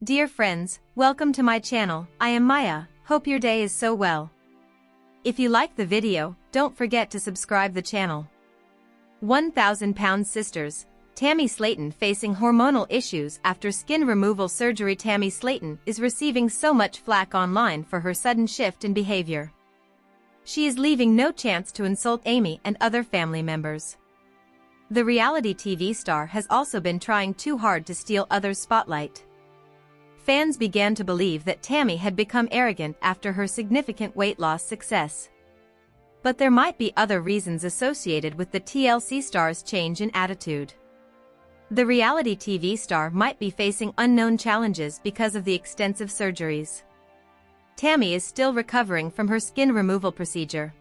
Dear friends, welcome to my channel. I am Maya, hope your day is so well. If you like the video, don't forget to subscribe the channel. 1,000-pound sisters, Tammy Slaton facing hormonal issues after skin removal surgery. Tammy Slaton is receiving so much flack online for her sudden shift in behavior. She is leaving no chance to insult Amy and other family members. The reality TV star has also been trying too hard to steal others' spotlight. Fans began to believe that Tammy had become arrogant after her significant weight loss success. But there might be other reasons associated with the TLC star's change in attitude. The reality TV star might be facing unknown challenges because of the extensive surgeries. Tammy is still recovering from her skin removal procedure.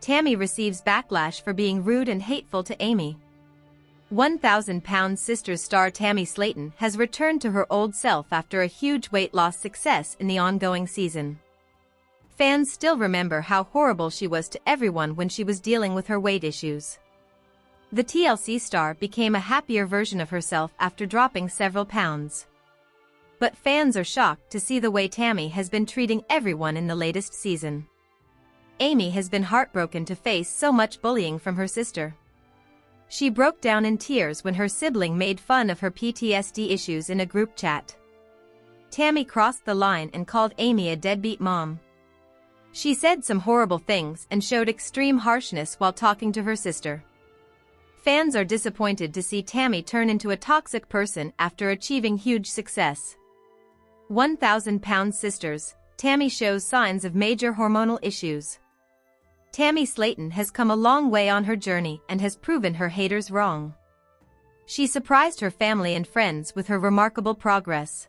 Tammy receives backlash for being rude and hateful to Amy. 1,000-pound sisters star Tammy Slaton has returned to her old self after a huge weight loss success in the ongoing season. Fans still remember how horrible she was to everyone when she was dealing with her weight issues. The TLC star became a happier version of herself after dropping several pounds. But fans are shocked to see the way Tammy has been treating everyone in the latest season. Amy has been heartbroken to face so much bullying from her sister. She broke down in tears when her sibling made fun of her PTSD issues in a group chat. Tammy crossed the line and called Amy a deadbeat mom. She said some horrible things and showed extreme harshness while talking to her sister. Fans are disappointed to see Tammy turn into a toxic person after achieving huge success. 1,000-pound sisters, Tammy shows signs of major hormonal issues. Tammy Slaton has come a long way on her journey and has proven her haters wrong. She surprised her family and friends with her remarkable progress.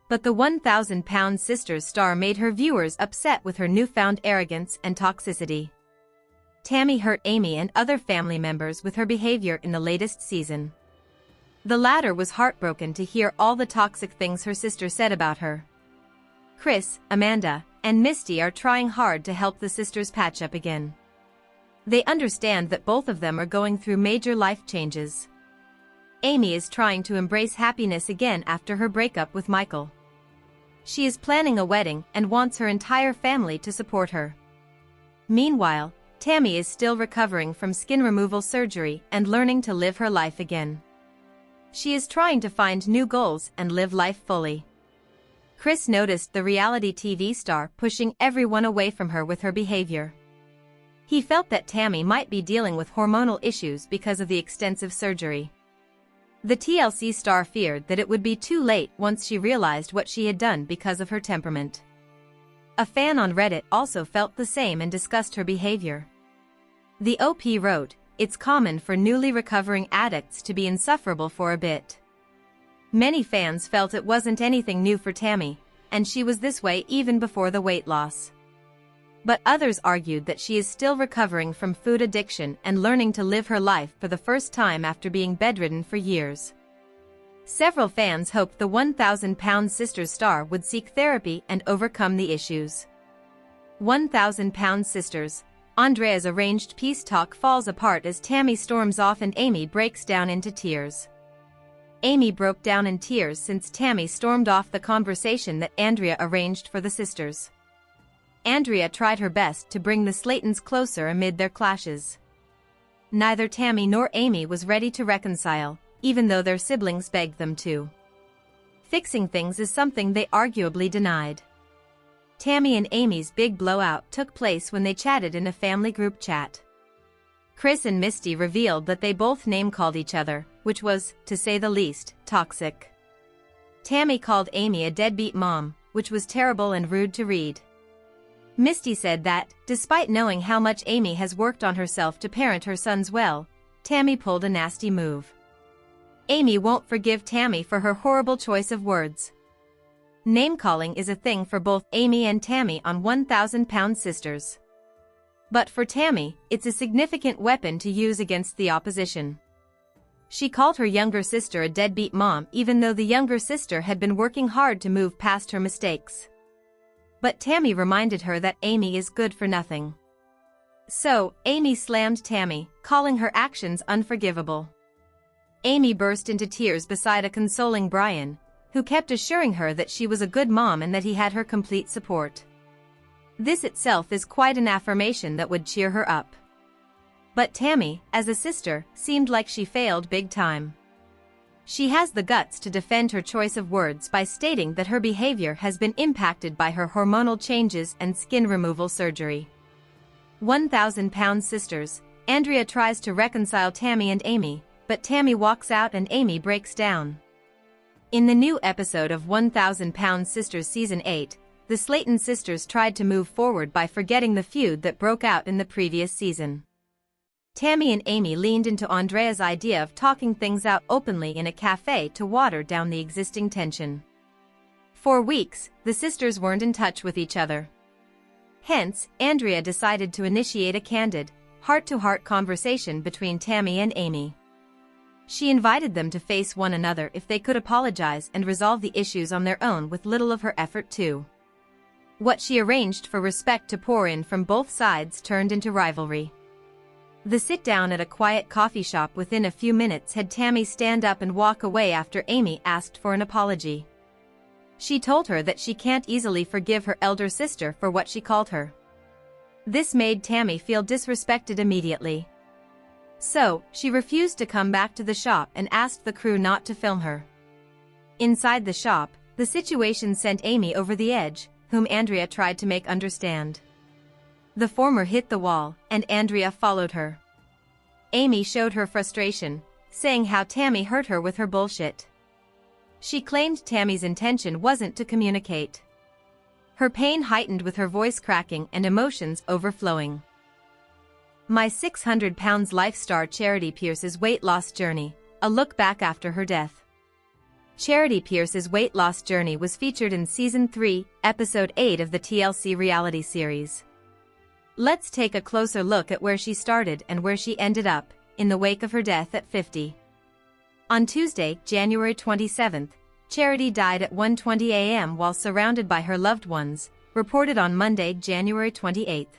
But the 1,000-pound sisters star made her viewers upset with her newfound arrogance and toxicity. Tammy hurt Amy and other family members with her behavior in the latest season. The latter was heartbroken to hear all the toxic things her sister said about her. Chris, Amanda, and Misty are trying hard to help the sisters patch up again. They understand that both of them are going through major life changes. Amy is trying to embrace happiness again after her breakup with Michael. She is planning a wedding and wants her entire family to support her. Meanwhile, Tammy is still recovering from skin removal surgery and learning to live her life again. She is trying to find new goals and live life fully. Chris noticed the reality TV star pushing everyone away from her with her behavior. He felt that Tammy might be dealing with hormonal issues because of the extensive surgery. The TLC star feared that it would be too late once she realized what she had done because of her temperament. A fan on Reddit also felt the same and discussed her behavior. The OP wrote, "It's common for newly recovering addicts to be insufferable for a bit." Many fans felt it wasn't anything new for Tammy, and she was this way even before the weight loss. But others argued that she is still recovering from food addiction and learning to live her life for the first time after being bedridden for years. Several fans hoped the 1,000-pound sisters star would seek therapy and overcome the issues. 1,000-pound sisters, Andrea's arranged peace talk falls apart as Tammy storms off and Amy breaks down into tears. Amy broke down in tears since Tammy stormed off the conversation that Andrea arranged for the sisters. Andrea tried her best to bring the Slatons closer amid their clashes. Neither Tammy nor Amy was ready to reconcile, even though their siblings begged them to. Fixing things is something they arguably denied. Tammy and Amy's big blowout took place when they chatted in a family group chat. Chris and Misty revealed that they both name-called each other, which was, to say the least, toxic. Tammy called Amy a deadbeat mom, which was terrible and rude to read. Misty said that, despite knowing how much Amy has worked on herself to parent her sons well, Tammy pulled a nasty move. Amy won't forgive Tammy for her horrible choice of words. Name-calling is a thing for both Amy and Tammy on 1,000-pound sisters. But for Tammy, it's a significant weapon to use against the opposition. She called her younger sister a deadbeat mom even though the younger sister had been working hard to move past her mistakes. But Tammy reminded her that Amy is good for nothing. So, Amy slammed Tammy, calling her actions unforgivable. Amy burst into tears beside a consoling Brian, who kept assuring her that she was a good mom and that he had her complete support. This itself is quite an affirmation that would cheer her up. But Tammy, as a sister, seemed like she failed big time. She has the guts to defend her choice of words by stating that her behavior has been impacted by her hormonal changes and skin removal surgery. 1,000-pound sisters. Andrea tries to reconcile Tammy and Amy, but Tammy walks out and Amy breaks down. In the new episode of 1,000-Pound Sisters Season 8, the Slaton sisters tried to move forward by forgetting the feud that broke out in the previous season. Tammy and Amy leaned into Andrea's idea of talking things out openly in a cafe to water down the existing tension. For weeks, the sisters weren't in touch with each other. Hence, Andrea decided to initiate a candid, heart-to-heart conversation between Tammy and Amy. She invited them to face one another if they could apologize and resolve the issues on their own with little of her effort too. What she arranged for respect to pour in from both sides turned into rivalry. The sit-down at a quiet coffee shop within a few minutes had Tammy stand up and walk away after Amy asked for an apology. She told her that she can't easily forgive her elder sister for what she called her. This made Tammy feel disrespected immediately. So, she refused to come back to the shop and asked the crew not to film her. Inside the shop, the situation sent Amy over the edge, whom Andrea tried to make understand. The former hit the wall, and Andrea followed her. Amy showed her frustration, saying how Tammy hurt her with her bullshit. She claimed Tammy's intention wasn't to communicate. Her pain heightened with her voice cracking and emotions overflowing. My 600 Pounds Life star Charity Pierce's weight loss journey, a look back after her death. Charity Pierce's weight loss journey was featured in Season 3, Episode 8 of the TLC reality series. Let's take a closer look at where she started and where she ended up, in the wake of her death at 50. On Tuesday, January 27, Charity died at 1:20 a.m. while surrounded by her loved ones, reported on Monday, January 28.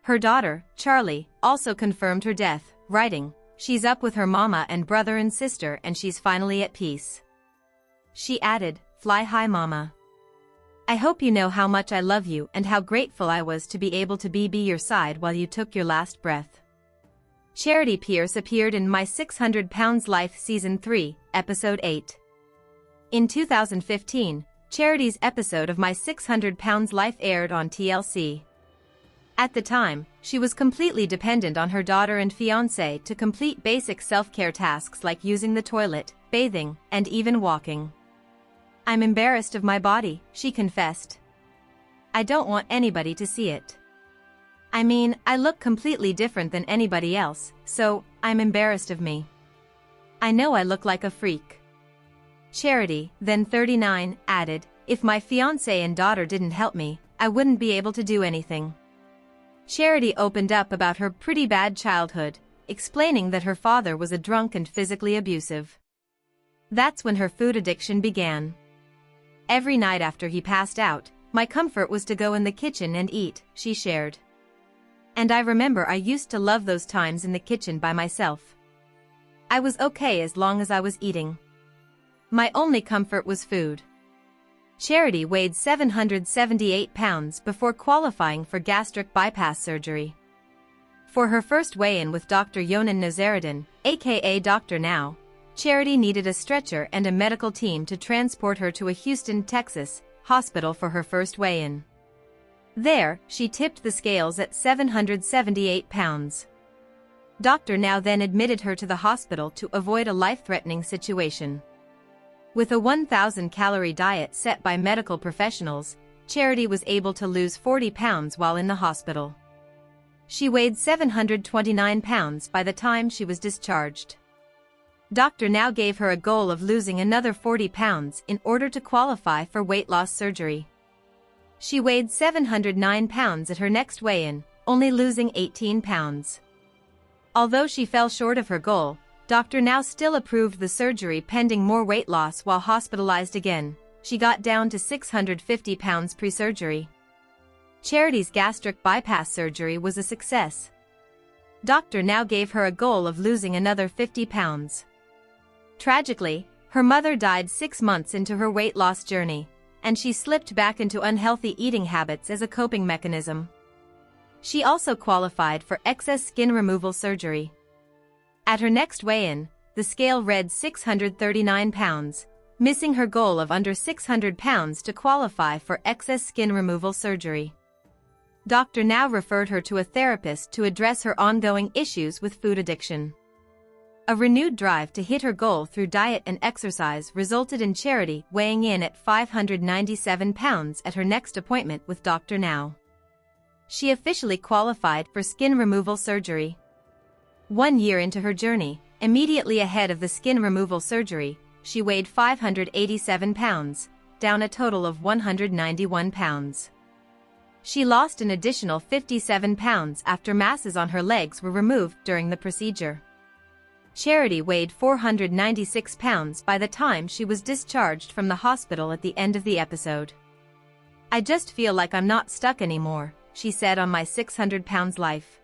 Her daughter, Charlie, also confirmed her death, writing, "She's up with her mama and brother and sister and she's finally at peace." She added, "Fly high, mama. I hope you know how much I love you and how grateful I was to be able to be your side while you took your last breath." Charity Pierce appeared in My 600 Pounds Life Season 3, Episode 8. In 2015, Charity's episode of My 600 Pounds Life aired on TLC. At the time, she was completely dependent on her daughter and fiancé to complete basic self-care tasks like using the toilet, bathing, and even walking. "I'm embarrassed of my body," she confessed. "I don't want anybody to see it. I mean, I look completely different than anybody else, so I'm embarrassed of me. I know I look like a freak." Charity, then 39, added, "If my fiancé and daughter didn't help me, I wouldn't be able to do anything." Charity opened up about her pretty bad childhood, explaining that her father was a drunk and physically abusive. That's when her food addiction began. "Every night after he passed out, my comfort was to go in the kitchen and eat," she shared. "And I remember I used to love those times in the kitchen by myself. I was okay as long as I was eating. My only comfort was food." Charity weighed 778 pounds before qualifying for gastric bypass surgery. For her first weigh-in with Dr. Yonan Nazaruddin, aka Dr. Now, Charity needed a stretcher and a medical team to transport her to a Houston, Texas, hospital for her first weigh-in. There, she tipped the scales at 778 pounds. Dr. Now then admitted her to the hospital to avoid a life-threatening situation. With a 1,000-calorie diet set by medical professionals, Charity was able to lose 40 pounds while in the hospital. She weighed 729 pounds by the time she was discharged. Dr. Now gave her a goal of losing another 40 pounds in order to qualify for weight loss surgery. She weighed 709 pounds at her next weigh-in, only losing 18 pounds. Although she fell short of her goal, Dr. Now still approved the surgery pending more weight loss while hospitalized again. She got down to 650 pounds pre-surgery. Charity's gastric bypass surgery was a success. Dr. Now gave her a goal of losing another 50 pounds. Tragically, Her mother died 6 months into her weight loss journey, and she slipped back into unhealthy eating habits as a coping mechanism. She also qualified for excess skin removal surgery. At her next weigh-in, the scale read 639 pounds, missing her goal of under 600 pounds to qualify for excess skin removal surgery. Dr. Now referred her to a therapist to address her ongoing issues with food addiction. A renewed drive to hit her goal through diet and exercise resulted in Charity weighing in at 597 pounds at her next appointment with Dr. Now. She officially qualified for skin removal surgery. 1 year into her journey, immediately ahead of the skin removal surgery, she weighed 587 pounds, down a total of 191 pounds. She lost an additional 57 pounds after masses on her legs were removed during the procedure. Charity weighed 496 pounds by the time she was discharged from the hospital at the end of the episode. "I just feel like I'm not stuck anymore," she said on My 600 Pounds Life.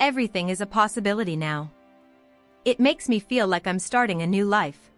"Everything is a possibility now. It makes me feel like I'm starting a new life."